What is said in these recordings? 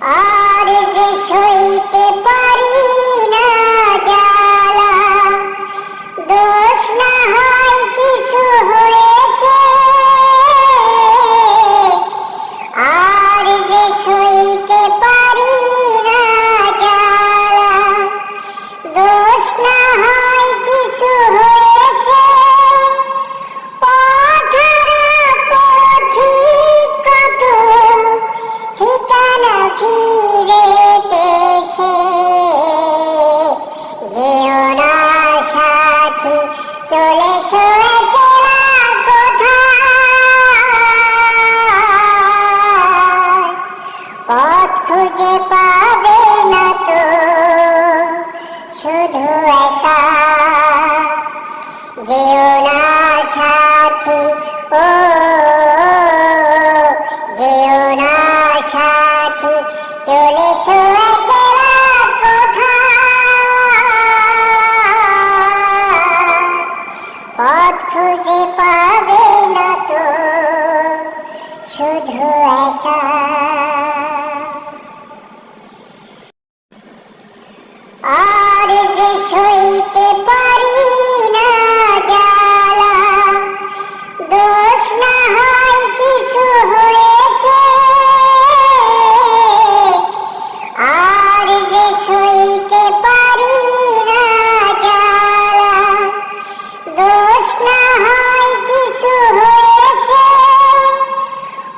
আর যে সইতে পারি না জ্বালা, দোষ না হয় কিছু হয়েছে। আর যে সইতে পারি না জ্বালা, দোষ না হয় কিছু হয়েছে। পথহারা পথিক কত ঠিকানা ফিরে পেয়েছে। যেও না সাথী, চলেছ একলা কোথায়? পথ খুঁজে পাবে না তো শুধু একা। যেও না সাথী, ও যেও না সাথী, চলেছ একলা কোথায়? পথ খুঁজে পাবে না তো শুধু একা। আর যে সইতে পারি না জ্বালা, দোষ না হয় কিছু হয়েছে। আর যে সইতে পারি না জ্বালা, দোষ না হয় কিছু হয়েছে।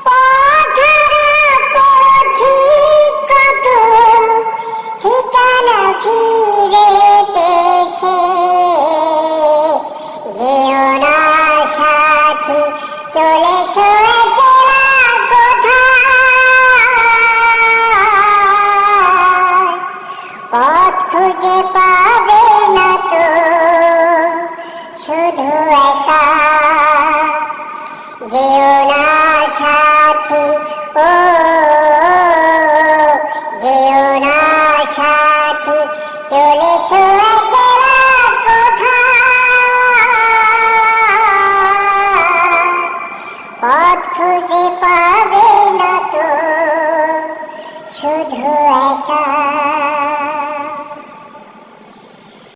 পথহারা পথিক কত ঠিকানা ফিরে পেয়েছে। যেও না সাথী, চলেছ একলা কোথায়? পথ খুঁজে পাবে না তো শুধু একা। যেও না সাথী, ও যেও না সাথী, চলেছ একলা কোথায়? পথ খুঁজে